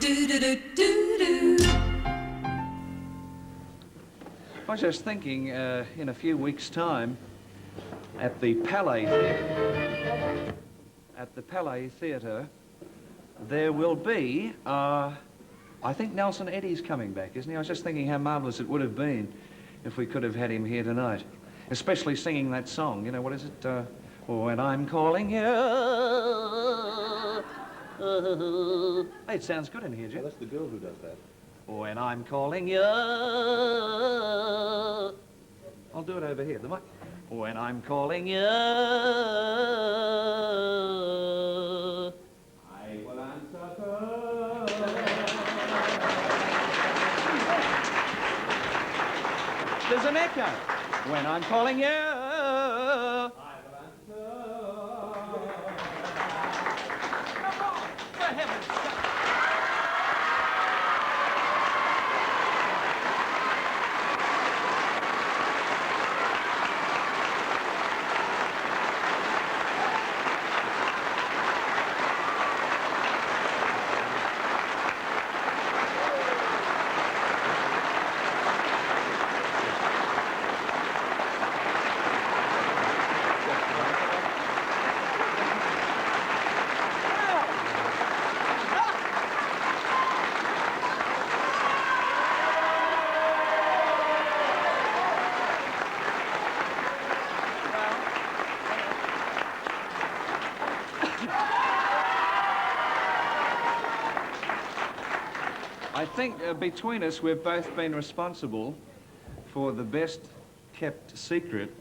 I was just thinking, in a few weeks' time, at the Palais Theatre, there will be, I think Nelson Eddy's coming back, isn't he? I was just thinking how marvellous it would have been if we could have had him here tonight, especially singing that song. You know, what is it? When I'm calling you. Hey, it sounds good in here, Jim. Well, that's the girl who does that. When I'm calling you. I'll do it over here. The mic. When I'm calling you. I will answer first. There's an echo. When I'm calling you. I will answer. Come on, for heaven's sake. I think between us we've both been responsible for the best kept secret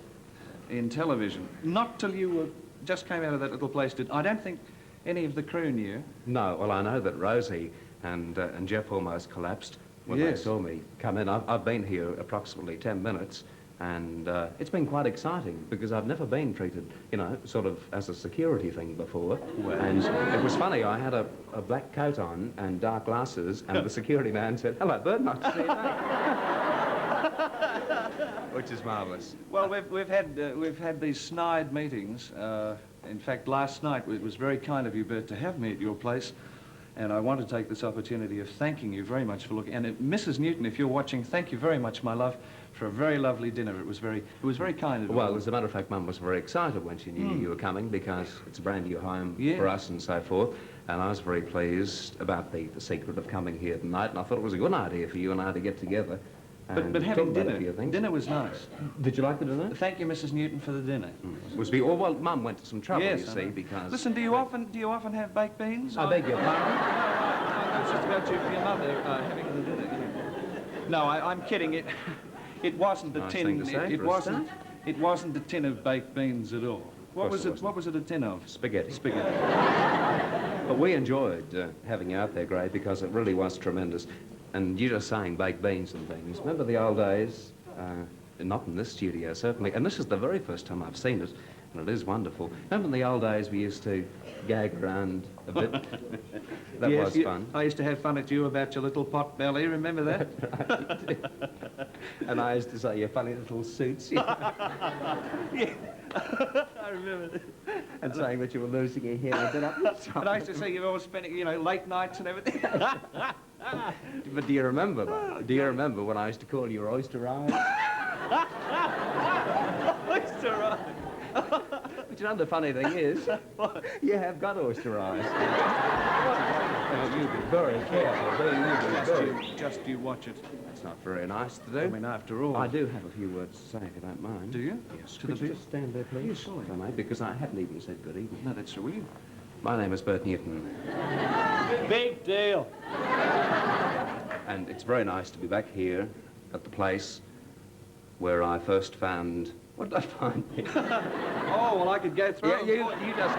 in television. Not till you just came out of that little place. I don't think any of the crew knew. No, well, I know that Rosie and Jeff almost collapsed when they saw me come in. I've been here approximately 10 minutes, and it's been quite exciting because I've never been treated, you know, sort of as a security thing before. Well. And it was funny, I had a black coat on and dark glasses, and the security man said, "Hello, Bert, nice to see you." Which is marvellous. Well, we've had these snide meetings. In fact, last night it was very kind of you, Bert, to have me at your place. And I want to take this opportunity of thanking you very much for looking. And Mrs. Newton, if you're watching, thank you very much, my love, for a very lovely dinner. It was very kind of you. Well, as a matter of fact, Mum was very excited when she knew you were coming because it's a brand new home for us and so forth. And I was very pleased about the secret of coming here tonight. And I thought it was a good idea for you and I to get together. But having dinner was nice. Did you like the dinner? Thank you, Mrs. Newton, for the dinner. Well, Mum went to some trouble, yes, you see, because... Listen, do you often have baked beans? I beg your pardon? No, it's just about your mother having the dinner. You know. No, I'm kidding. It wasn't a tin. It wasn't a tin of baked beans at all. What was it a tin of? Spaghetti. But we enjoyed having you out there, Gray, because it really was tremendous. And you're just saying baked beans and things. Remember the old days? Not in this studio, certainly. And this is the very first time I've seen it, and it is wonderful. Remember in the old days we used to gag around a bit? That was fun. I used to have fun at you about your little pot belly, remember that? And I used to say your funny little suits. Yeah. I remember that. And saying that you were losing your hair a bit up. And I used to say you were always spending, you know, late nights and everything. But do you remember, though? Do you remember when I used to call you oyster eyes? Oyster eyes. But you know, the funny thing is, you have got oyster eyes. You be very careful. Just you watch it. It's not very nice to do. I mean, after all. I do have a few words to say, if you don't mind. Do you? Yes. Could you just stand there, please? Yes, sorry. If I may, because I haven't even said good evening. No, that's true, will you? My name is Bert Newton. Big deal. And it's very nice to be back here at the place where I first found... What did I find? Oh, well, I could go through it. You just...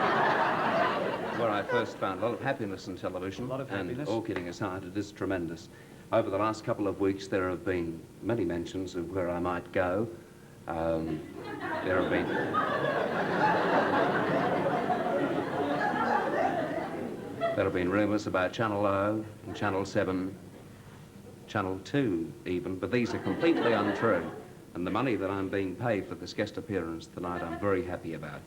Where I first found a lot of happiness in television. A lot of happiness. And all kidding aside, it is tremendous. Over the last couple of weeks, there have been many mentions of where I might go. There have been... There have been rumours about Channel O and Channel 7, Channel 2 even, but these are completely untrue. And the money that I'm being paid for this guest appearance tonight, I'm very happy about.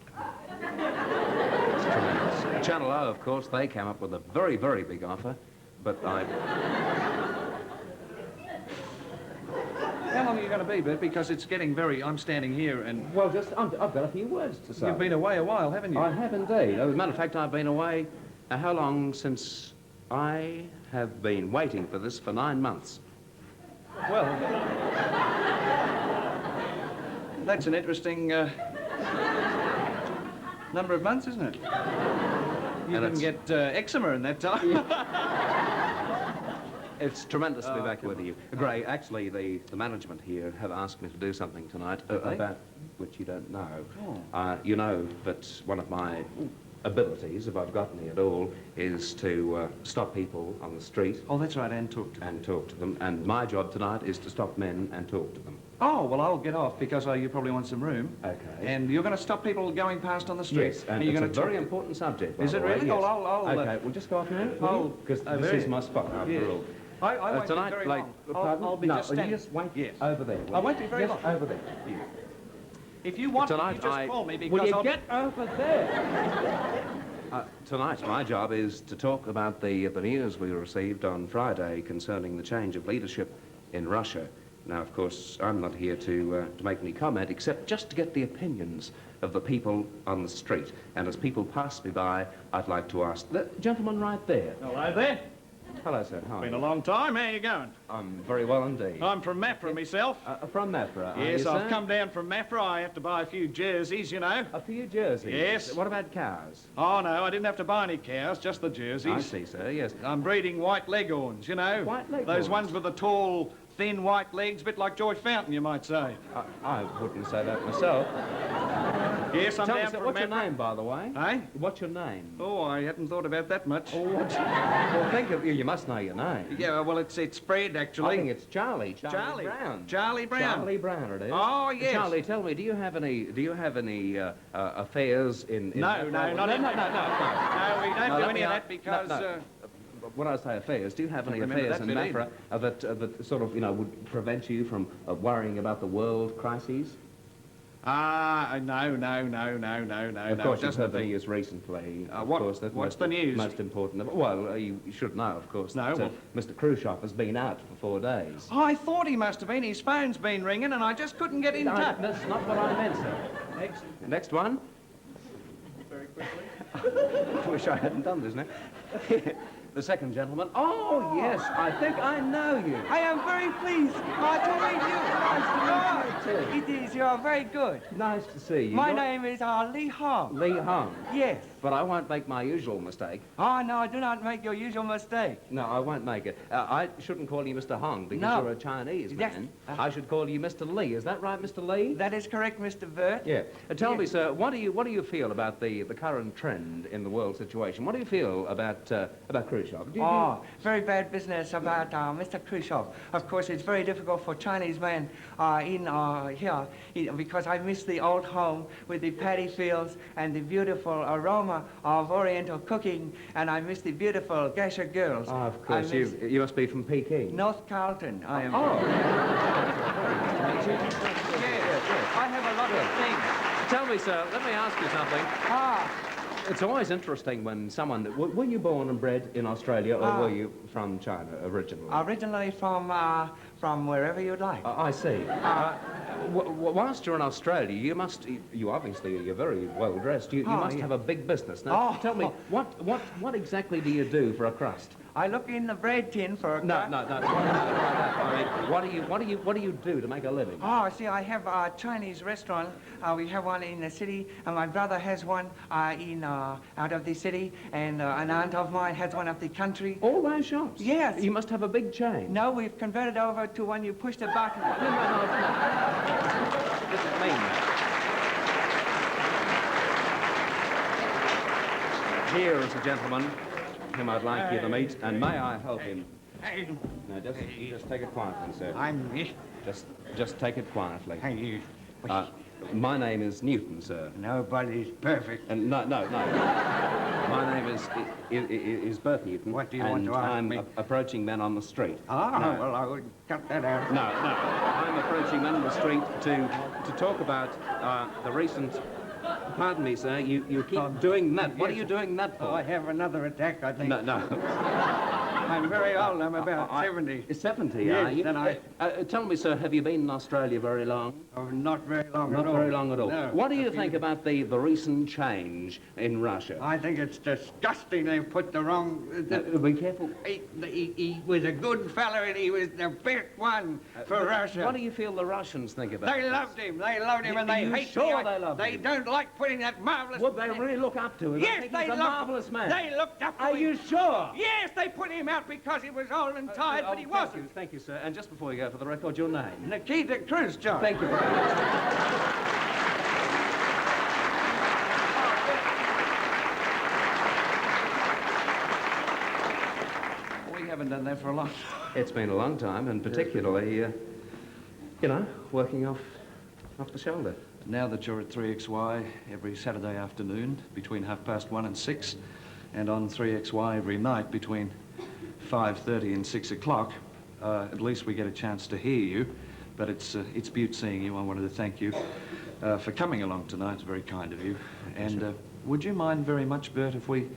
It's tremendous. Channel O, of course, they came up with a very, very big offer, but How long are you going to be, Bert? Because it's getting very... I'm standing here and... Well, I've got a few words to say. You've been away a while, haven't you? I have indeed. As a matter of fact, I've been away... how long since... I have been waiting for this for 9 months. Well... That's an interesting... number of months, isn't it? You didn't get eczema in that time. It's tremendous to be back with you. Gray, actually, the management here have asked me to do something tonight about which you don't know. Oh. You know that one of my abilities, if I've got any at all, is to stop people on the street. Oh, that's right, and talk to them. And talk to them. And my job tonight is to stop men and talk to them. Oh, well, I'll get off because you probably want some room. Okay. And you're going to stop people going past on the street. Yes, and you're it's going a very important subject. Is it really? Yes. Well, I'll okay, we'll just go off now. Because this very- is my spot, after all. I won't tonight, be very like, long. I'll be no, just you standing. just wait Yes. over there. I won't be very long. Over there. Yeah. If you want Tonight, me, you just call me because will you I'll... get over there? Tonight, my job is to talk about the news we received on Friday concerning the change of leadership in Russia. Now, of course, I'm not here to make any comment, except just to get the opinions of the people on the street. And as people pass me by, I'd like to ask the gentleman right there. Hello there. Hello, sir. How are Been you? a long time. How you going? I'm very well indeed. I'm from Mafra myself. From Mafra, are Yes, you, I've sir? come down from Mafra. I have to buy a few jerseys, you know. A few jerseys? Yes. What about cows? Oh, no, I didn't have to buy any cows, just the jerseys. I see, sir, yes. I'm breeding white leghorns, you know. White leghorns? Those ones with the tall, thin white legs, a bit like George Fountain, you might say. I wouldn't say that myself. Yes, I'm Tell me, down sir, from what's your Mafra. name, by the way? Eh? What's your name? Oh, I hadn't thought about that much. Oh, well, think of you. You must know your name. Yeah, well, it's Fred, actually. I think it's Charlie. Charlie Brown. Charlie Brown. Charlie Brown, it is. Oh, yes. Charlie, tell me, do you have any affairs in? No, not in... No, we don't do any of that because... When I say affairs, do you have any Remember affairs that in bit Mafra that sort of, you know, would prevent you from worrying about the world crises? No. Of course, you've heard the news recently. Of course, that's what's the news? Most important. Well, you should know, of course. No, that, Mr. Khrushchev has been out for 4 days. I thought he must have been. His phone's been ringing and I just couldn't get in touch. That's not what I meant, sir. Next one. Very quickly. I wish I hadn't done this now. The second gentleman. Oh, yes, I think I know you. I am very pleased to meet you. Nice to meet you, too. It is, you are very good. Nice to see you. My name is Li Hong. Li Hong. Yes. But I won't make my usual mistake. Oh, no, do not make your usual mistake. No, I won't make it. I shouldn't call you Mr. Hong because No. you're a Chinese Yes. man. I should call you Mr. Lee. Is that right, Mr. Lee? That is correct, Mr. Bert. Yeah. Tell me, sir, what do you feel about the current trend in the world situation? What do you feel about Khrushchev? Very bad business about Mr. Khrushchev. Of course, it's very difficult for Chinese men here because I miss the old home with the paddy fields and the beautiful aroma of Oriental cooking, and I miss the beautiful geisha girls. Of course, you must be from Peking. North Carlton, I am. Oh. Yes, I have a lot of things. Tell me, sir, let me ask you something. It's always interesting when someone... Were you born and bred in Australia, or were you from China originally? Originally from wherever you'd like. I see. Whilst you're in Australia, you obviously, you're very well dressed. You must have a big business. Now, tell me, what exactly do you do for a crust? I look in the bread tin for a No. crust. I mean, what do you do to make a living? Oh, see, I have a Chinese restaurant. We have one in the city, and my brother has one out of the city, and an aunt of mine has one of the country. All those shops? Yes. You must have a big chain. No, we've converted over to when you push the button. No. Doesn't mean that. Here is a gentleman whom I'd like you to meet, and may I help him? No, just take it quietly, sir. Just take it quietly. My name is Newton, sir. Nobody's perfect. And no. My name is Bert Newton. What do you want to ask me? I'm approaching men on the street. Well, I would cut that out. No. I'm approaching men on the street to talk about the recent... Pardon me, sir. You keep doing that. What are you doing that for? Oh, I have another attack, I think. No. I'm very old. I'm about 70. 70, Yes, are you? then Tell me, sir, have you been in Australia very long? Oh, not very long Not at all. very long at all. No. What do you think about the recent change in Russia? I think it's disgusting they've put the wrong... Be careful. He was a good fella and he was the best one for Russia. What do you feel the Russians think about They this? loved him. They loved him and Are they you hate sure me. they loved They him? don't like putting that marvellous... Would they really look up to him? Yes, think they he's a loved marvellous man. They looked up to Are him. you sure? Yes, they put him out because he was old and tired, but he wasn't. Thank you, sir. And just before you go, for the record, your name. Nikita Khrushchev. Thank you very much. We haven't done that for a long time. It's been a long time, and particularly, you know, working off the shoulder. Now that you're at 3XY every Saturday afternoon between 1:30 and 6, and on 3XY every night between 5:30 and 6 o'clock, at least we get a chance to hear you. But it's beaut seeing you. I wanted to thank you for coming along tonight. It's very kind of you. And would you mind very much, Bert, if we...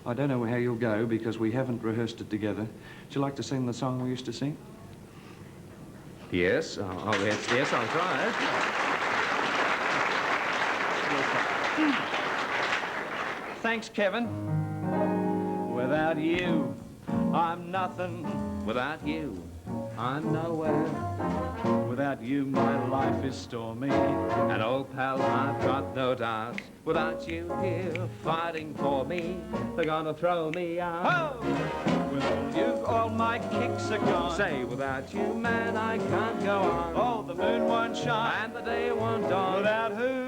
I don't know how you'll go because we haven't rehearsed it together. Would you like to sing the song we used to sing? Yes. Yes, I'll try it. Thanks, Kevin. Without you, I'm nothing. Without you, I'm nowhere. Without you, my life is stormy. And old pal, I've got no doubt. Without you here fighting for me, they're gonna throw me out. Oh! With all you, all my kicks are gone. Say, without you, man, I can't go on. Oh, the moon won't shine. And the day won't dawn. Without who?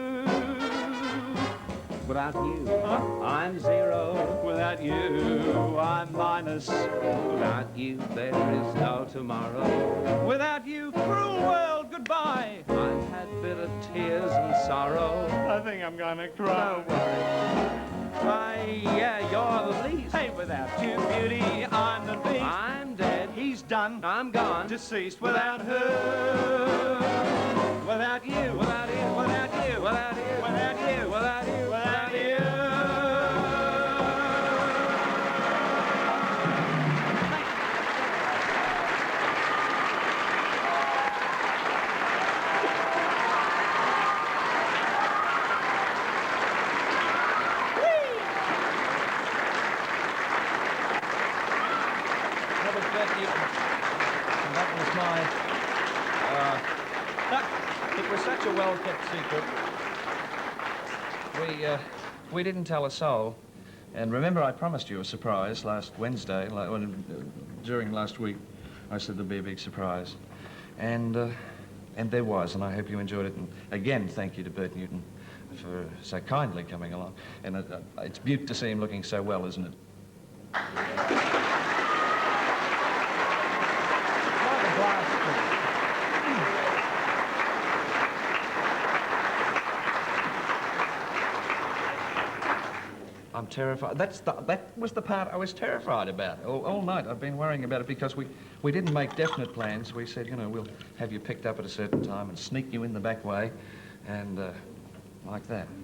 Without you, I'm zero. Without you, I'm minus. Without you, there is no tomorrow. Without you, cruel world, goodbye. I've had bitter tears and sorrow. I think I'm gonna cry. Yeah, you're the least. Hey, without you, beauty, I'm the beast. I'm dead. He's done. I'm gone. Deceased. Without her. Without you. Without you. Without you. Without you. Without you. Without you. Without you. That was Bert Newton. And that was my... it was such a well-kept secret. We didn't tell a soul. And remember, I promised you a surprise last Wednesday, during last week. I said there'd be a big surprise. And there was, and I hope you enjoyed it. And again, thank you to Bert Newton for so kindly coming along. And it's beaut to see him looking so well, isn't it? I'm terrified. That was the part I was terrified about. All night I've been worrying about it because we didn't make definite plans. We said, you know, we'll have you picked up at a certain time and sneak you in the back way and like that.